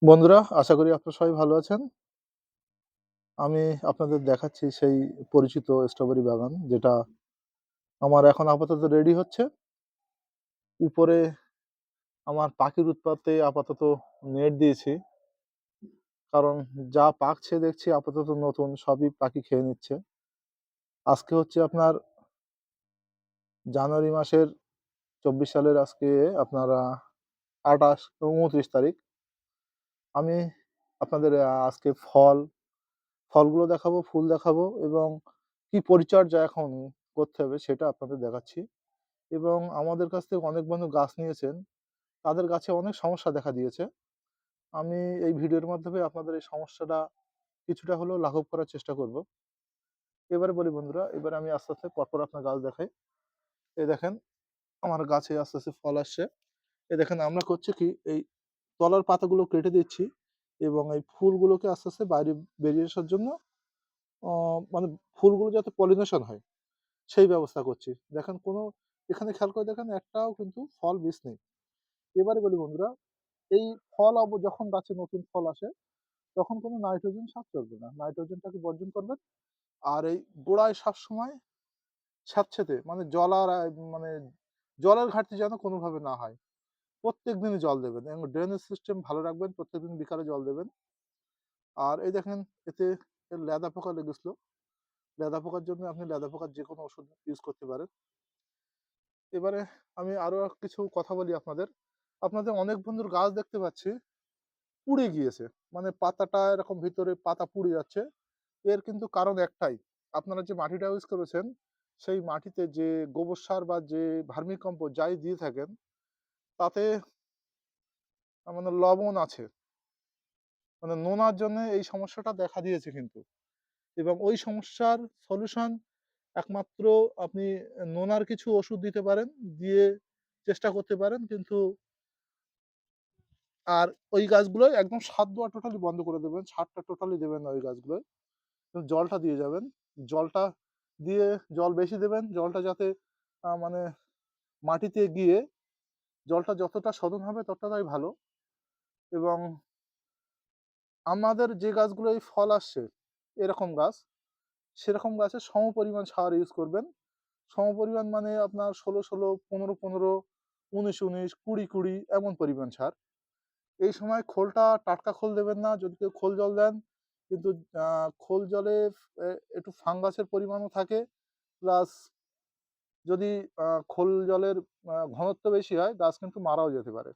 বন্ধুরা, আশা করি আপনারা সবাই ভালো আছেন। আমি আপনাদের দেখাচ্ছি সেই পরিচিত স্ট্রবেরি বাগান, যেটা আমার এখন আপাতত রেডি হচ্ছে। উপরে আমার পাখির উৎপাতে আপাতত নেট দিয়েছি। কারণ যা পাকছে দেখছি আপাতত নতুন সবই পাখি খেয়ে নিচ্ছে। আজকে হচ্ছে আপনার জানুয়ারি মাসের ২৪ সালের আজকে আপনার ২৮-২৯ তারিখ। আমি আপনাদের আজকে ফলগুলো দেখাবো, ফুল দেখাবো এবং কি পরিচর্যা এখন করতে হবে সেটা আপনাদের দেখাচ্ছি। এবং আমাদের কাছ থেকে অনেক বন্ধু গাছ নিয়েছেন। তাদের গাছে অনেক সমস্যা দেখা দিয়েছে। আমি এই ভিডিওর মাধ্যমে আপনাদের এই সমস্যাটা কিছুটা হলেও লাঘব করার চেষ্টা করব। এবারে বলি বন্ধুরা, এবারে আমি আস্তে, আস্তে পরপর আপনার গাছ দেখাই। এই দেখেন আমার গাছে আস্তে, আস্তে ফল আসছে। এই দেখেন আমরা করছি কি, এই তলার পাতাগুলো কেটে দিচ্ছি এবং এই ফুলগুলোকে আস্তে, আস্তে বাইরে বেরিয়ে আসার জন্য অ মানে ফুলগুলো যাতে পলিনেশন হয় সেই ব্যবস্থা করছি। দেখেন এখানে খেয়াল করে দেখেন একটাও কিন্তু ফল মিস নেই। এবারে বলি বন্ধুরা, এই ফল যখন গাছে নতুন ফল আসে, তখন কোনো নাইট্রোজেন সার চলবে না। নাইট্রোজেনটাকে বর্জন করবেন। আর এই গোড়ায় সবসময় স্যাঁতসেঁতে মানে মানে জলের ঘাটতি যেন কোনোভাবে না হয়। প্রত্যেকদিনই জল দেবেন এবং ড্রেনেজ সিস্টেম ভালো রাখবেন। প্রত্যেকদিন বিকালে জল দেবেন। আর এই দেখেন এতে লেদা পোকা লেগেছিল। লেদা পোকার জন্য আপনি লেদা পোকার যেকোনো ওষুধ ইউজ করতে পারেন। এবারে আমি আরো কিছু কথা বলি আপনাদের। আপনাদের অনেক বন্ধুর গাছ দেখতে পাচ্ছি পুড়ে গিয়েছে। মানে পাতাটা এরকম ভিতরে পাতা পুড়ে যাচ্ছে। এর কিন্তু কারণ একটাই। আপনারা যে মাটিটা ইউজ করেছেন, সেই মাটিতে যে গোবর সার বা যে ভার্মি কম্পোস্ট যাই দিয়ে থাকেন, তাতে মানে লবণ আছে। মানে নোনার জন্যে এই সমস্যাটা দেখা দিয়েছে কিন্তু। এবং ওই সমস্যার সলিউশন একমাত্র আপনি নোনার কিছু ওষুধ দিতে পারেন, দিয়ে চেষ্টা করতে পারেন। কিন্তু আর ওই গাছগুলোয় একদম সার দেওয়া টোটালি বন্ধ করে দেবেন। সারটা টোটালি দেবেন না ওই গাছগুলোয়। জলটা দিয়ে যাবেন। জলটা দিয়ে জল বেশি দেবেন। জলটা যাতে মানে মাটিতে গিয়ে জলটা যতটা শোধন হবে ততটাই ভালো। এবং আমাদের যে গাছগুলোয় ফল আসছে এরকম গাছ, সেরকম গাছে সমপরিমাণ সার ইউজ করবেন। সমপরিমাণ মানে আপনার ১৬-১৬, ১৫-১৫, ১৯-১৯, ২০-২০ এমন পরিমাণ সার। এই সময় খোলটা টাটকা খোল দেবেন না। যদি কেউ খোল জল দেন, কিন্তু আ খোল জলে এ একটু ফাঙ্গাসের পরিমাণও থাকে। প্লাস যদি খোল জলের ঘনত্ব বেশি হয়, গাছ কিন্তু মারাও যেতে পারে।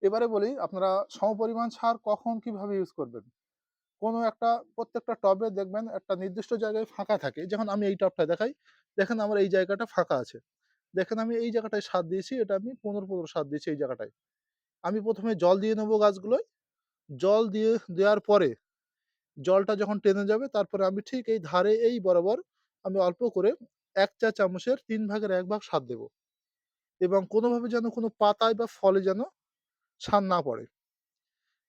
এবারে বলি আপনারা সমপরিমাণ সার কখন কিভাবে ইউজ করবেন? কোনো একটা প্রত্যেকটা টবে দেখবেন একটা নির্দিষ্ট জায়গায় ফাঁকা থাকে। যেমন আমি এই টবটা দেখাই। দেখেন আমার এই জায়গাটা ফাঁকা আছে। দেখেন আমি এই জায়গাটায় সার দিয়েছি। এটা আমি ১৫-১৫ সার দিয়েছি এই জায়গাটায়। আমি ১ম এ জল দিয়ে নেব গাছগুলোয়। জল দিয়ে দেওয়ার পরে জলটা যখন টেনে যাবে, তারপরে আমি ঠিক এই ধারে এই বরাবর আমি অল্প করে ১ চা চামচের ৩ ভাগের ১ ভাগ সার দেব। এবং কোনোভাবে যেন কোনো পাতায় বা ফলে যেন সার না পড়ে।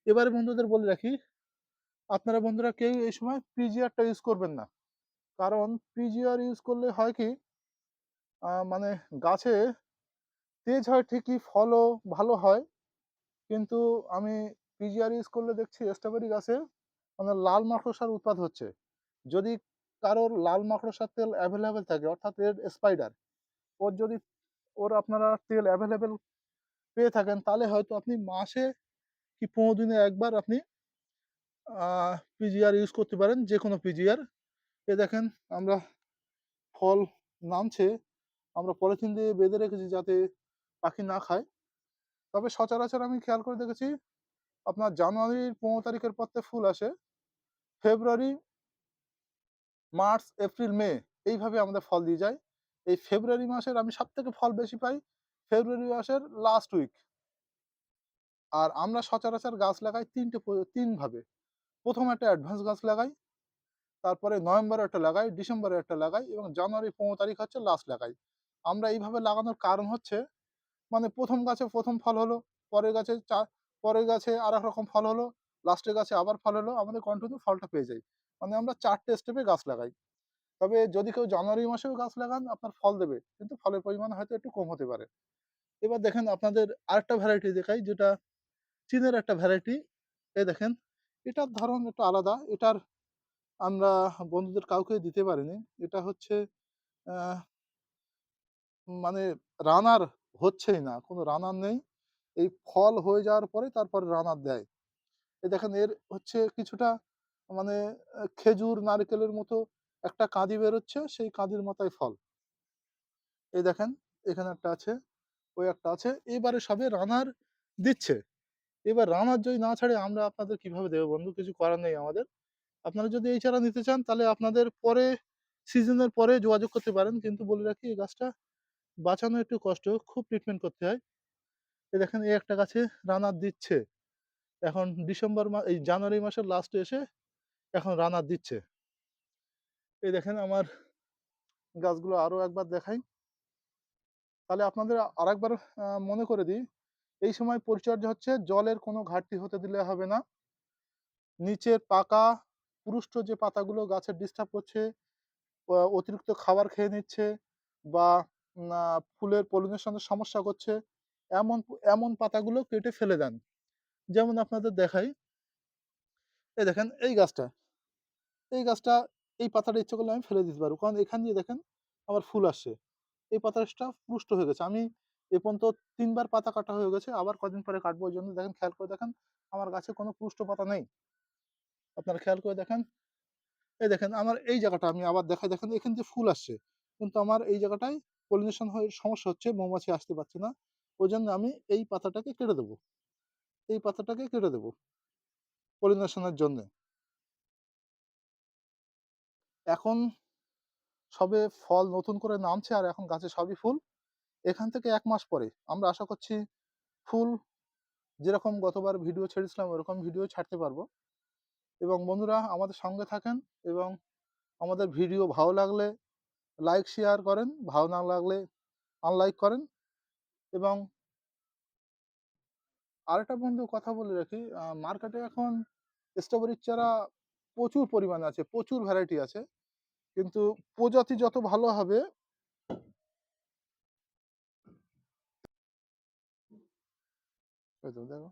এবারে বন্ধুদের বলে রাখি, আপনারা বন্ধুরা কেউ এই সময় পিজিআর টা ইউজ করবেন না। কারণ পিজিআর ইউজ করলে হয় কি, মানে গাছে তেজ হয় ঠিকই, ফলও ভালো হয়। কিন্তু আমি পিজিআর ইউজ করলে দেখছি স্ট্রবেরি গাছে মানে লাল মাকড়সার উৎপাত হচ্ছে। যদি কারোর লাল মাকড়সার তেল এভেইলেবল থাকে, অর্থাৎ রেড স্পাইডার, ওর যদি ওর আপনারা তেল এভেইলেবল পেয়ে থাকেন, তাহলে হয়তো আপনি মাসে কি ১৫ দিনে একবার আপনি আ পিজিআর ইউজ করতে পারেন, যেকোনো পিজিআর। দেখেন আমরা ফল নামছে, আমরা পলিথিন দিয়ে বেঁধে রেখেছি যাতে পাখি না খায়। তবে সচরাচর আমি খেয়াল করে দেখেছি আপনার জানুয়ারির ১৫ তারিখের পর থেকে ফুল আসে। ফেব্রুয়ারি, মার্চ, এপ্রিল, মে এইভাবে আমাদের ফল দিয়ে যায়। এই ফেব্রুয়ারি মাসের আমি সবথেকে ফল বেশি পাই ফেব্রুয়ারি মাসের লাস্ট উইক। আর আমরা সচরাচর গাছ লাগাই ৩ ভাবে। ১ম একটা অ্যাডভান্স গাছ লাগাই, তারপরে নভেম্বরে একটা লাগাই, ডিসেম্বরে একটা লাগাই এবং জানুয়ারি ১৫ তারিখ হচ্ছে লাস্ট লাগাই। আমরা এইভাবে লাগানোর কারণ হচ্ছে, মানে ১ম গাছে ১ম ফল হলো, পরের গাছে পরের গাছে আরেক রকম ফল হলো, লাস্টের গাছে আবার ফল হলো, আমাদের কন্টিনিউ ফলটা পেয়ে যাই। মানে আমরা ৪ টে স্টেপে গাছ লাগাই। তবে যদি কেউ জানুয়ারি মাসেও গাছ লাগান আপনার ফল দেবে। কিন্তু ফলের পরিমাণ হয়তো একটু কম হতে পারে। এবার দেখেন আপনাদের আরেকটা ভ্যারাইটি দেখাই, যেটা চীনের একটা ভ্যারাইটি। এই দেখেন, এটার ধরন একটু আলাদা। এটার আমরা বন্ধুদের কাউকে দিতে পারিনি। এটা হচ্ছে আহ, মানে রানার হচ্ছেই না, কোনো রানার নেই। এই ফল হয়ে যাওয়ার পরে তারপরে রানার দেয়। এই দেখেন এর হচ্ছে কিছুটা মানে খেজুর নারকেলের মতো একটা কাঁদি বেরোচ্ছে, সেই কাঁদির মাথায় ফল। এই দেখেন এখানে একটা আছে, ওই একটা আছে, এবারে সবে রানার দিচ্ছে। এবার রানার যদি না ছাড়ে আমরা আপনাদের কিভাবে দেবো বন্ধু, কিছু করার নেই আমাদের। আপনারা যদি এই চারা নিতে চান তাহলে আপনাদের পরে সিজনের পরে যোগাযোগ করতে পারেন, কিন্তু বলে রাখি এই গাছটা বাঁচানো একটু কষ্ট, খুব ট্রিটমেন্ট করতে হয়। এই দেখেন এই একটা গাছে রানার দিচ্ছে, এখন ডিসেম্বর মাস, এই জানুয়ারি মাসের লাস্টে এসে এখন রানার দিচ্ছে। এই দেখেন আমার গাছগুলো আরো একবার দেখাই, তাহলে আপনাদের আরেকবার মনে করে দিই। এই সময় পরিচর্যা হচ্ছে, জলের কোনো ঘাটতি হতে দিলে হবে না। নিচের পাকা পুরুষ্ট যে পাতাগুলো গাছের ডিস্টার্ব করছে, অতিরিক্ত খাবার খেয়ে নিচ্ছে, বা ফুলের পলিনেশনের সমস্যা করছে, এমন এমন পাতাগুলো কেটে ফেলে দেন। যেমন আপনাদের দেখাই, এই দেখেন এই গাছটা এই পাতাটা ইচ্ছে করলে আমি ফেলে দিতে পারবো, কারণ এখান দিয়ে দেখেন আমার ফুল আসছে। এই পাতাটা পুষ্ট হয়ে গেছে, আমি এ পর্যন্ত ৩ বার পাতা কাটা হয়ে গেছে, আবার কদিন পরে কাটবো। ওই জন্য দেখেন, খেয়াল করে দেখেন আমার গাছে কোনো পুষ্ট পাতা নেই। আপনারা খেয়াল করে দেখেন, এই দেখেন আমার এই জায়গাটা আমি আবার দেখাই, দেখেন এখান দিয়ে ফুল আসছে, কিন্তু আমার এই জায়গাটায় পলিনেশন হয়ে সমস্যা হচ্ছে, মৌমাছি আসতে পারছে না। ওই জন্য আমি এই পাতাটাকে কেটে দেবো, এই পাতাটাকে কেটে দেবো পলিনেশনের জন্য। এখন সবে ফল নতুন করে নামছে, আর এখন গাছে সবই ফুল। এখান থেকে ১ মাস পরে আমরা আশা করছি ফুল, যেরকম গতবার ভিডিও ছেড়েছিলাম ওরকম ভিডিও ছাড়তে পারবো। এবং বন্ধুরা আমাদের সঙ্গে থাকেন, এবং আমাদের ভিডিও ভালো লাগলে লাইক শেয়ার করেন, ভালো না লাগলে আনলাইক করেন। এবং আরেকটা বন্ধু কথা বলে রাখি, মার্কেটে এখন স্ট্রবেরির চারা প্রচুর পরিমাণে আছে, প্রচুর ভ্যারাইটি আছে, কিন্তু প্রজাতি যত ভালো হবে। এই তো দেখো।